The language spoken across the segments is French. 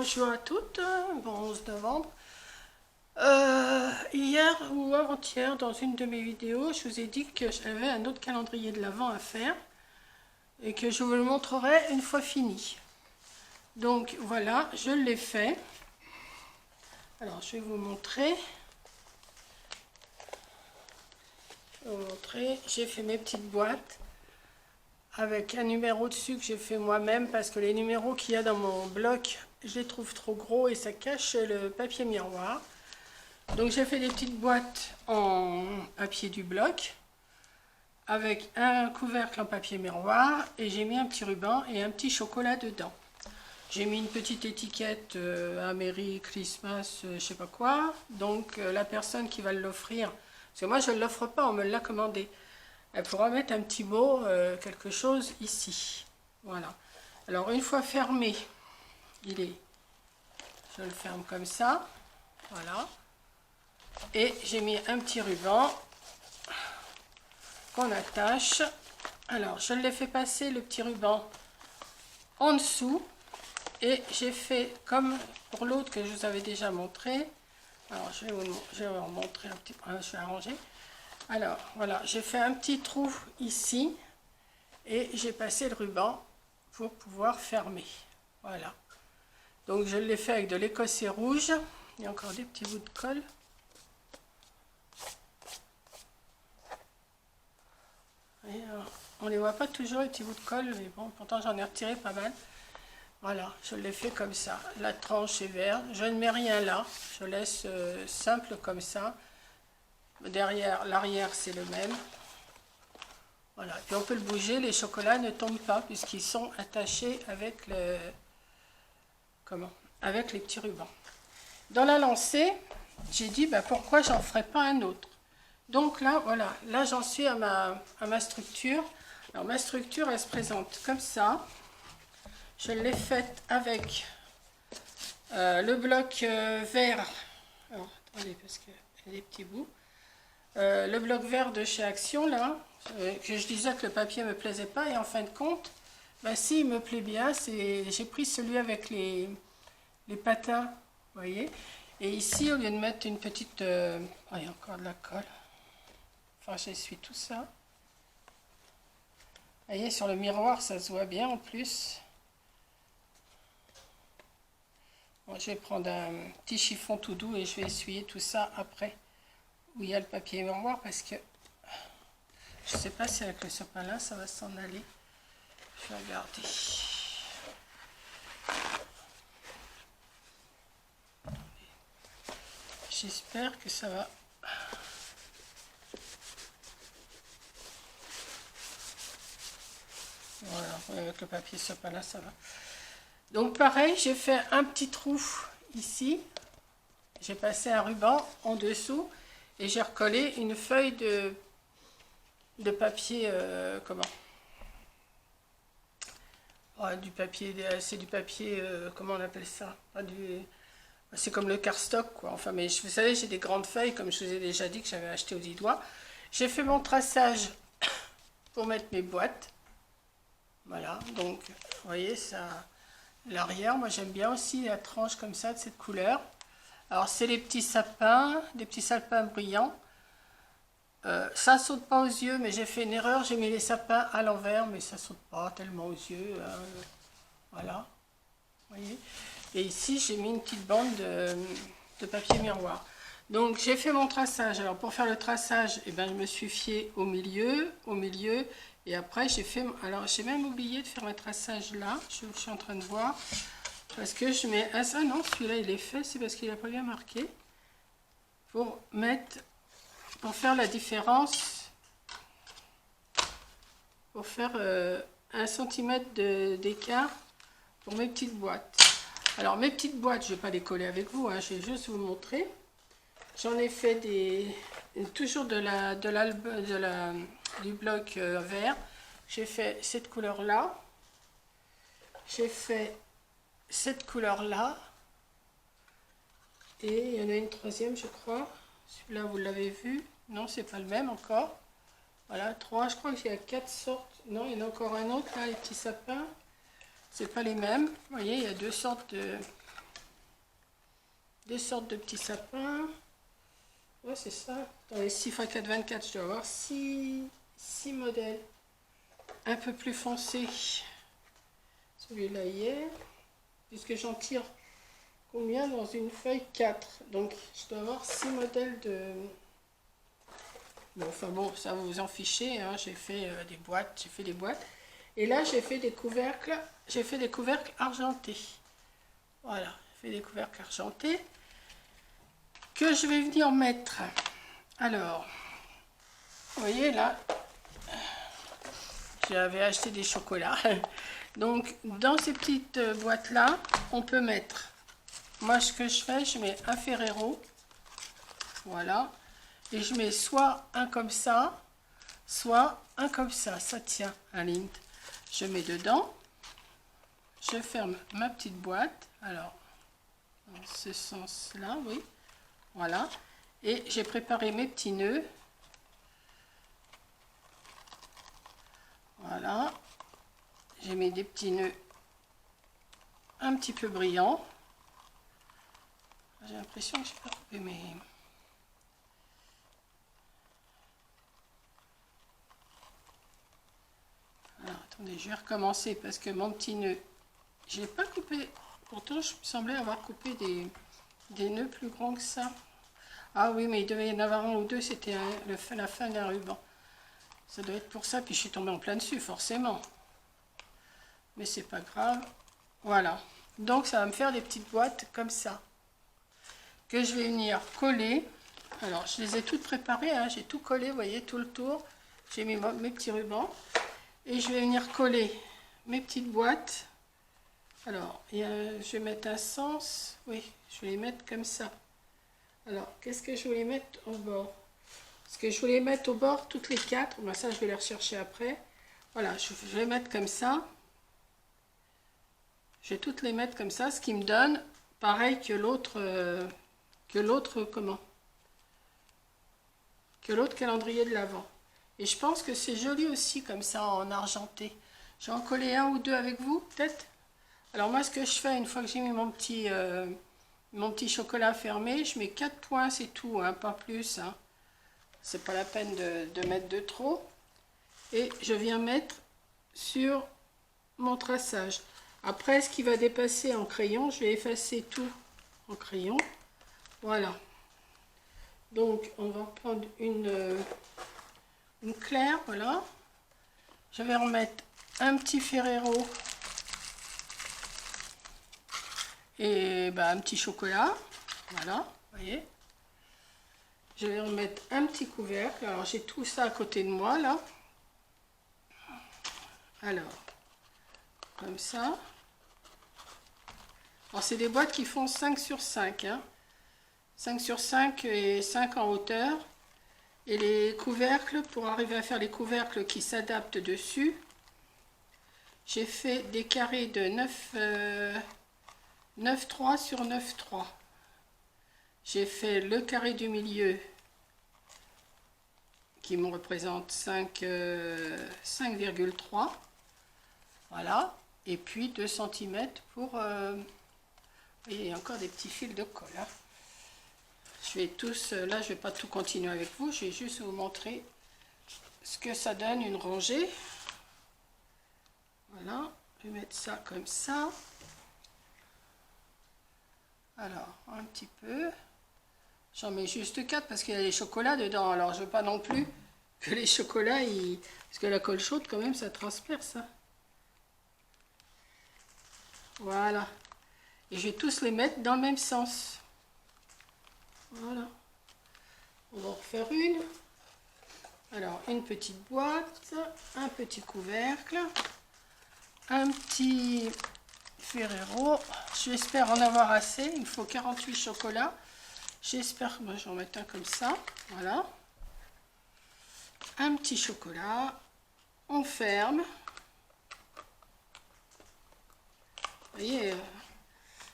Bonjour à toutes, bon 11 novembre. Hier ou avant-hier, dans une de mes vidéos, je vous ai dit que j'avais un autre calendrier de l'Avent à faire et que je vous le montrerai une fois fini. Donc voilà, je l'ai fait. Alors je vais vous montrer. J'ai fait mes petites boîtes avec un numéro dessus que j'ai fait moi-même parce que les numéros qu'il y a dans mon bloc, je les trouve trop gros et ça cache le papier miroir. Donc j'ai fait des petites boîtes en papier du bloc avec un couvercle en papier miroir et j'ai mis un petit ruban et un petit chocolat dedans. J'ai mis une petite étiquette Merry Christmas, je sais pas quoi. Donc la personne qui va l'offrir, parce que moi je ne l'offre pas, on me l'a commandé. Elle pourra mettre un petit mot, quelque chose ici. Voilà. Alors une fois fermé, je le ferme comme ça. Voilà. Et j'ai mis un petit ruban qu'on attache. Alors je l'ai fait passer le petit ruban en dessous. Et j'ai fait comme pour l'autre que je vous avais déjà montré. Alors je vais vous montrer un petit peu, je vais arranger. Alors voilà, j'ai fait un petit trou ici et j'ai passé le ruban pour pouvoir fermer. Voilà. Donc je l'ai fait avec de l'écossais rouge. Il y a encore des petits bouts de colle. Et, on ne les voit pas toujours les petits bouts de colle, mais bon, pourtant j'en ai retiré pas mal. Voilà, je l'ai fait comme ça. La tranche est verte. Je ne mets rien là. Je laisse simple comme ça. Derrière, l'arrière, c'est le même. Voilà. Puis on peut le bouger. Les chocolats ne tombent pas puisqu'ils sont attachés avec avec les petits rubans. Dans la lancée, j'ai dit pourquoi j'en ferais pas un autre. Donc là, voilà. Là, j'en suis à ma structure. Alors ma structure, elle se présente comme ça. Je l'ai faite avec le bloc vert. Alors, attendez, parce qu'il y a des petits bouts. Le bloc vert de chez Action, là, que je disais que le papier ne me plaisait pas, et en fin de compte, si, il me plaît bien. J'ai pris celui avec les patins, vous voyez. Et ici, au lieu de mettre une petite... il y a encore de la colle. Enfin, j'essuie tout ça. Vous voyez, sur le miroir, ça se voit bien en plus. Bon, je vais prendre un petit chiffon tout doux et je vais essuyer tout ça après où il y a le papier miroir parce que je ne sais pas si avec le sopalin ça va s'en aller. Je vais regarder. J'espère que ça va. Voilà, avec le papier sopalin ça va. Donc pareil, j'ai fait un petit trou ici, j'ai passé un ruban en dessous et j'ai recollé une feuille de papier, du papier, c'est du papier, comment on appelle ça, c'est comme le cardstock quoi, enfin mais vous savez j'ai des grandes feuilles comme je vous ai déjà dit que j'avais acheté aux 10 doigts. J'ai fait mon traçage pour mettre mes boîtes, voilà, donc vous voyez ça. L'arrière, moi j'aime bien aussi la tranche comme ça, de cette couleur. Alors c'est les petits sapins, des petits sapins brillants. Ça saute pas aux yeux, mais j'ai fait une erreur, j'ai mis les sapins à l'envers, mais ça saute pas tellement aux yeux. Voilà, vous voyez. Et ici j'ai mis une petite bande de papier miroir. Donc j'ai fait mon traçage. Alors pour faire le traçage, je me suis fiée au milieu. Et après, alors j'ai même oublié de faire un traçage là, je suis en train de voir, parce que je mets, non, celui-là il est fait, c'est parce qu'il n'a pas bien marqué, pour faire la différence, pour faire 1 cm d'écart pour mes petites boîtes. Alors mes petites boîtes, je ne vais pas les coller avec vous, hein, je vais juste vous montrer. J'en ai fait toujours du bloc vert. J'ai fait cette couleur là, j'ai fait cette couleur là, et il y en a une troisième je crois. Celui-là vous l'avez vu, non c'est pas le même encore. Voilà, 3, je crois qu'il y a 4 sortes. Non, il y en a encore un autre là, les petits sapins, c'est pas les mêmes. Vous voyez, il y a 2 sortes deux sortes de petits sapins. Ouais, c'est ça. Dans les 6 x 4, 24, je dois avoir 6 modèles. Un peu plus foncé. Celui-là y est. Puisque j'en tire combien dans une feuille? 4. Donc, je dois avoir 6 modèles de... Bon, enfin bon, ça vous en fichez, hein. J'ai fait des boîtes, j'ai fait des boîtes. Et là, j'ai fait des couvercles argentés. Voilà, j'ai fait des couvercles argentés que je vais venir mettre. Alors, vous voyez là, j'avais acheté des chocolats. Donc, dans ces petites boîtes-là, on peut mettre... Moi, ce que je fais, je mets un Ferrero. Voilà. Et je mets soit un comme ça, soit un comme ça. Ça tient un lint. Je mets dedans. Je ferme ma petite boîte. Alors, dans ce sens-là, oui. Voilà. Et j'ai préparé mes petits nœuds. Voilà. J'ai mis des petits nœuds un petit peu brillants. J'ai l'impression que je n'ai pas coupé mes... Alors, attendez, je vais recommencer parce que mon petit nœud, je n'ai pas coupé. Pourtant, je me semblais avoir coupé des nœuds plus grands que ça. Ah oui, mais il devait y en avoir un ou deux, c'était la fin d'un ruban. Ça doit être pour ça, puis je suis tombée en plein dessus, forcément. Mais c'est pas grave. Voilà. Donc, ça va me faire des petites boîtes comme ça. Que je vais venir coller. Alors, je les ai toutes préparées, hein. J'ai tout collé, vous voyez, tout le tour. J'ai mis mes petits rubans. Et je vais venir coller mes petites boîtes. Alors, je vais mettre un sens. Oui, je vais les mettre comme ça. Alors, qu'est-ce que je voulais mettre au bord? Parce que je voulais mettre au bord toutes les 4. Ben, ça, je vais les rechercher après. Voilà, je vais les mettre comme ça. Je vais toutes les mettre comme ça, ce qui me donne pareil que l'autre comment? Que l'autre calendrier de l'Avent. Et je pense que c'est joli aussi comme ça en argenté. Je vais en coller un ou deux avec vous, peut-être. Alors moi, ce que je fais, une fois que j'ai mis mon petit chocolat fermé, je mets 4 points, c'est tout, hein, pas plus. Hein. C'est pas la peine de mettre de trop. Et je viens mettre sur mon traçage. Après, ce qui va dépasser en crayon, je vais effacer tout en crayon. Voilà. Donc, on va prendre une claire, voilà. Je vais remettre un petit Ferrero et un petit chocolat, voilà, vous voyez. Je vais remettre un petit couvercle. Alors, j'ai tout ça à côté de moi, là. Alors, comme ça. Alors, c'est des boîtes qui font 5 sur 5, hein. 5 sur 5 et 5 en hauteur. Et les couvercles, pour arriver à faire les couvercles qui s'adaptent dessus, j'ai fait des carrés de 9,3 sur 9,3. J'ai fait le carré du milieu qui me représente 5,3. Voilà. Et puis 2 cm pour... il y a encore des petits fils de colle. Hein. Je vais tous... Là, je ne vais pas tout continuer avec vous. Je vais juste vous montrer ce que ça donne une rangée. Voilà. Je vais mettre ça comme ça. Alors, un petit peu. J'en mets juste 4 parce qu'il y a les chocolats dedans. Alors, je ne veux pas non plus que les chocolats, parce que la colle chaude, quand même, ça transperce. Hein. Voilà. Et je vais tous les mettre dans le même sens. Voilà. On va en refaire une. Alors, une petite boîte, un petit couvercle, un petit Ferrero. J'espère en avoir assez. Il me faut 48 chocolats. J'espère que moi, je vais en mettre un comme ça. Voilà. Un petit chocolat. On ferme. Vous voyez,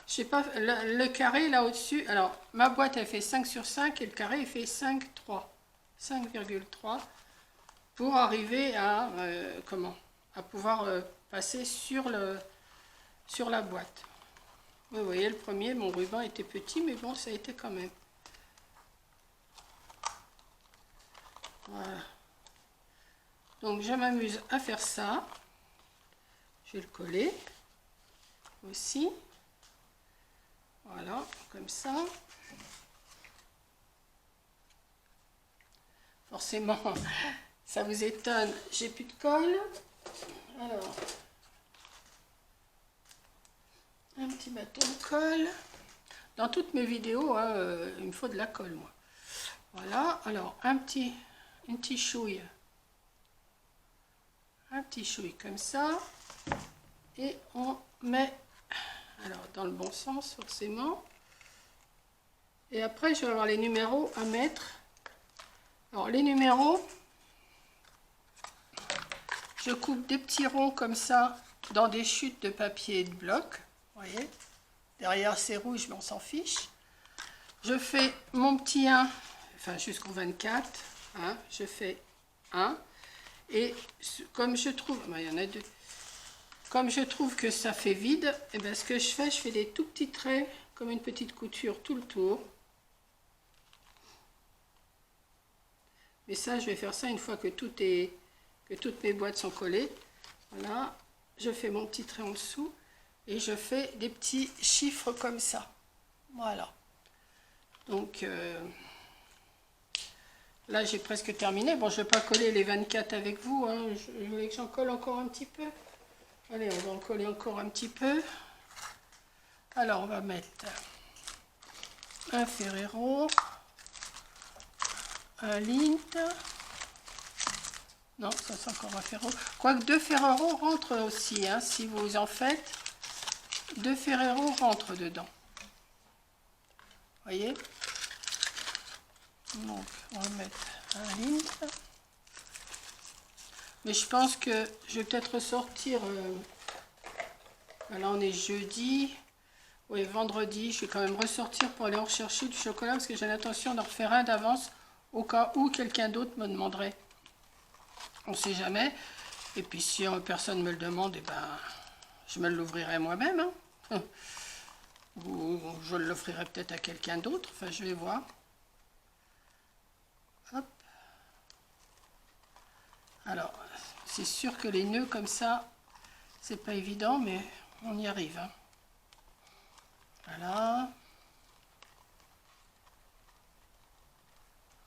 je sais pas, le carré là au-dessus. Alors, ma boîte, elle fait 5 sur 5 et le carré, il fait 5,3. 5,3 pour arriver à, à pouvoir passer sur la boîte. Vous voyez, le premier, mon ruban était petit, mais bon, ça a été quand même. Voilà. Donc, je m'amuse à faire ça. Je vais le coller aussi. Voilà, comme ça. Forcément, ça vous étonne, j'ai plus de colle. Alors, un petit bâton de colle. Dans toutes mes vidéos, hein, il me faut de la colle, moi. Voilà, alors un petit chouille. Un petit chouille comme ça. Et on met, alors dans le bon sens forcément. Et après, je vais avoir les numéros à mettre. Alors les numéros, je coupe des petits ronds comme ça dans des chutes de papier et de bloc. Vous voyez, derrière c'est rouge, mais on s'en fiche. Je fais mon petit 1, enfin jusqu'au 24. Hein, je fais 1. Et comme je trouve, ben, il y en a 2. Comme je trouve que ça fait vide, et bien ce que je fais des tout petits traits, comme une petite couture tout le tour. Mais ça, je vais faire ça une fois que toutes mes boîtes sont collées. Voilà, je fais mon petit trait en dessous et je fais des petits chiffres comme ça. Voilà. Donc là, j'ai presque terminé. Bon, je ne vais pas coller les 24 avec vous. Hein. Je voulais que j'en colle encore un petit peu. Allez, on va en coller encore un petit peu. Alors, on va mettre un Ferrero. Un Lindt. Non, ça c'est encore un Ferrero. Quoique 2 Ferrero rentrent aussi, hein, si vous en faites. 2 Ferrero rentrent dedans. Vous voyez? Donc, on va mettre un Lindt. Mais je pense que je vais peut-être ressortir. Là, on est jeudi. Oui, vendredi. Je vais quand même ressortir pour aller en chercher du chocolat parce que j'ai l'intention d'en refaire un d'avance. Au cas où quelqu'un d'autre me demanderait. On ne sait jamais. Et puis si personne ne me le demande, eh ben, je me l'ouvrirai moi-même. Hein. Ou je l'offrirai peut-être à quelqu'un d'autre. Enfin, je vais voir. Hop. Alors, c'est sûr que les nœuds comme ça, c'est pas évident, mais on y arrive. Hein. Voilà.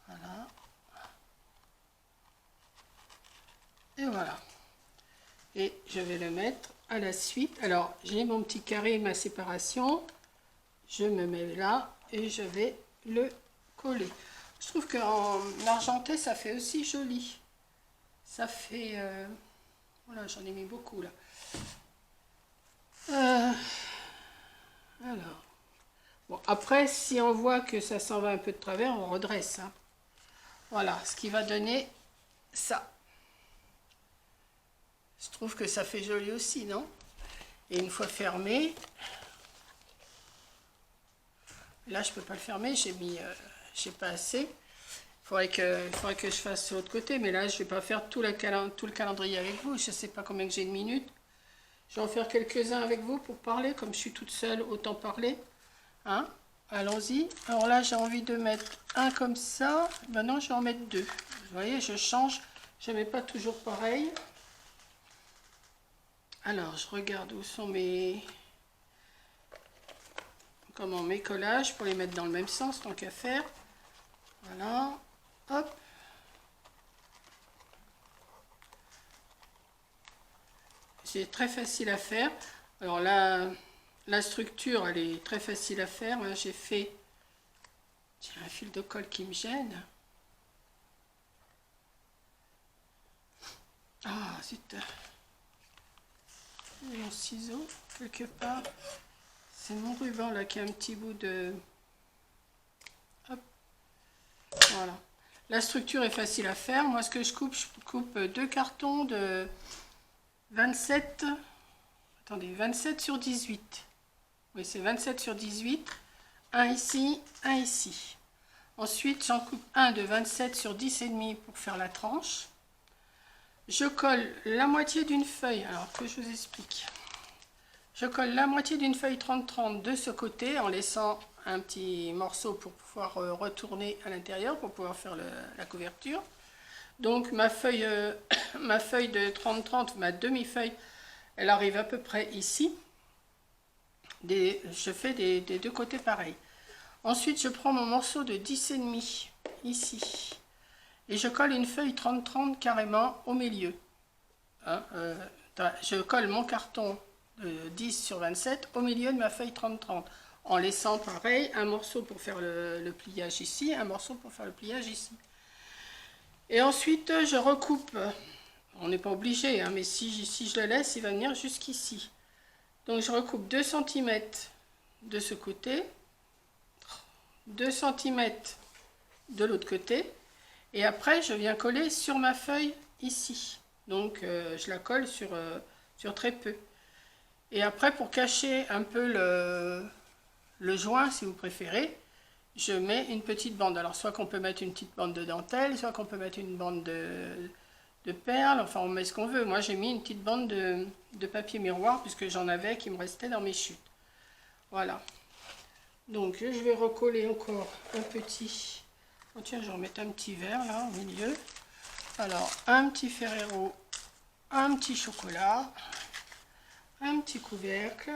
Voilà. Et voilà. Et je vais le mettre à la suite. Alors, j'ai mon petit carré, ma séparation. Je me mets là et je vais le coller. Je trouve qu'en argenté, ça fait aussi joli. Ça fait... voilà, j'en ai mis beaucoup là. Alors. Bon, après, si on voit que ça s'en va un peu de travers, on redresse. Hein. Voilà, ce qui va donner ça. Je trouve que ça fait joli aussi, non? Et une fois fermé, là je peux pas le fermer, j'ai pas assez. Il faudrait que je fasse de l'autre côté, mais là je vais pas faire tout le calendrier avec vous. Je sais pas combien que j'ai de minutes. Je vais en faire quelques-uns avec vous pour parler, comme je suis toute seule, autant parler. Hein? Allons-y. Alors là j'ai envie de mettre un comme ça. Maintenant je vais en mettre 2. Vous voyez, je change. Je ne mets pas toujours pareil. Alors, je regarde où sont mes collages pour les mettre dans le même sens, tant qu'à faire. Voilà. Hop. C'est très facile à faire. Alors là, la structure, elle est très facile à faire. Là, j'ai fait... J'ai un fil de colle qui me gêne. Ah, zut. Mon ciseau quelque part, c'est mon ruban là qui a un petit bout de... Hop. Voilà, la structure est facile à faire. Moi ce que je coupe 2 cartons de 27, attendez, 27 sur 18. Oui, c'est 27 sur 18, un ici, un ici. Ensuite j'en coupe un de 27 sur 10,5 pour faire la tranche. Je colle la moitié d'une feuille, alors que je vous explique. Je colle la moitié d'une feuille 30-30 de ce côté en laissant un petit morceau pour pouvoir retourner à l'intérieur pour pouvoir faire la couverture. Donc ma feuille, ma feuille de 30-30, ma demi-feuille, elle arrive à peu près ici. Je fais des deux côtés pareil. Ensuite, je prends mon morceau de 10,5 ici et je colle une feuille 30-30 carrément au milieu. Hein, je colle mon carton de 10/27 au milieu de ma feuille 30-30 en laissant pareil un morceau pour faire le pliage ici, un morceau pour faire le pliage ici. Et ensuite, je recoupe. On n'est pas obligé, hein, mais si je le laisse, il va venir jusqu'ici. Donc je recoupe 2 cm de ce côté, 2 cm de l'autre côté, et après je viens coller sur ma feuille ici. Donc je la colle sur très peu. Et après, pour cacher un peu le joint, si vous préférez, je mets une petite bande. Alors soit qu'on peut mettre une petite bande de dentelle, soit qu'on peut mettre une bande de perles, enfin on met ce qu'on veut. Moi j'ai mis une petite bande de papier miroir puisque j'en avais qui me restait dans mes chutes. Voilà. Donc je vais recoller encore un petit... Oh tiens, je vais remettre un petit verre là au milieu. Alors un petit Ferrero, un petit chocolat, un petit couvercle.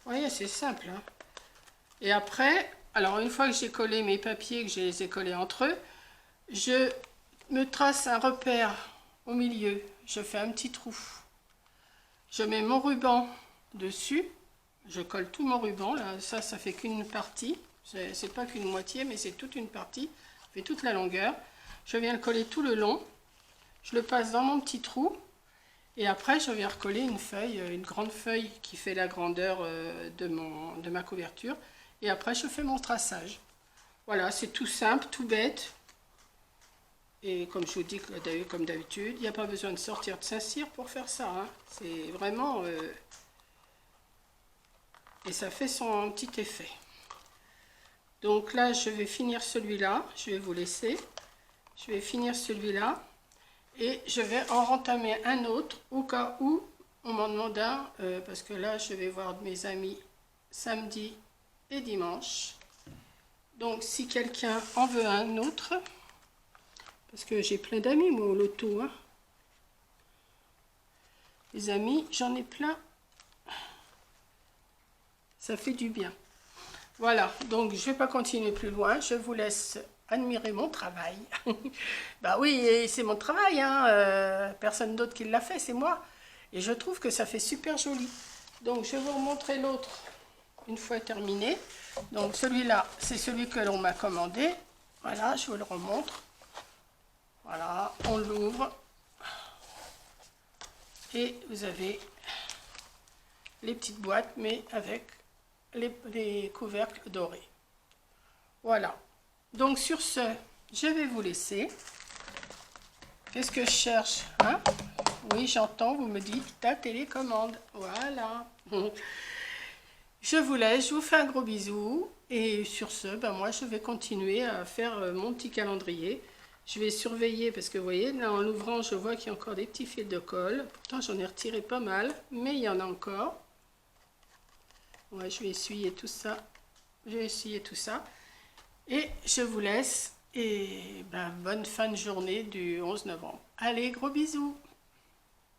Vous voyez, c'est simple, hein. Et après, alors une fois que j'ai collé mes papiers, que je les ai collés entre eux, je me trace un repère au milieu, je fais un petit trou, je mets mon ruban dessus, je colle tout mon ruban, là, ça fait qu'une partie, c'est pas qu'une moitié, mais c'est toute une partie, ça fait toute la longueur, je viens le coller tout le long, je le passe dans mon petit trou, et après je viens recoller une feuille, une grande feuille qui fait la grandeur de ma couverture, et après je fais mon traçage. Voilà, c'est tout simple, tout bête. Et comme je vous dis, comme d'habitude, il n'y a pas besoin de sortir de Saint-Cyr pour faire ça. Hein. C'est vraiment... et ça fait son petit effet. Donc là, je vais finir celui-là. Je vais vous laisser. Je vais finir celui-là. Et je vais en rentamer un autre au cas où on m'en demande un. Parce que là, je vais voir mes amis samedi et dimanche. Donc si quelqu'un en veut un autre... Parce que j'ai plein d'amis, moi, au loto. Hein. Les amis, j'en ai plein. Ça fait du bien. Voilà, donc je ne vais pas continuer plus loin. Je vous laisse admirer mon travail. Bah oui, c'est mon travail. Hein. Personne d'autre qui l'a fait, c'est moi. Et je trouve que ça fait super joli. Donc, je vais vous remontrer l'autre une fois terminé. Donc, celui-là, c'est celui que l'on m'a commandé. Voilà, je vous le remontre. Voilà, on l'ouvre et vous avez les petites boîtes, mais avec les couvercles dorés. Voilà. Donc sur ce, je vais vous laisser. Qu'est-ce que je cherche, hein? Oui, j'entends, vous me dites ta télécommande. Voilà. Je vous laisse, je vous fais un gros bisou. Et sur ce, ben moi, je vais continuer à faire mon petit calendrier. Je vais surveiller parce que vous voyez, là en l'ouvrant, je vois qu'il y a encore des petits fils de colle. Pourtant, j'en ai retiré pas mal, mais il y en a encore. Ouais, je vais essuyer tout ça. Je vais essuyer tout ça. Et je vous laisse. Et ben, bonne fin de journée du 11 novembre. Allez, gros bisous!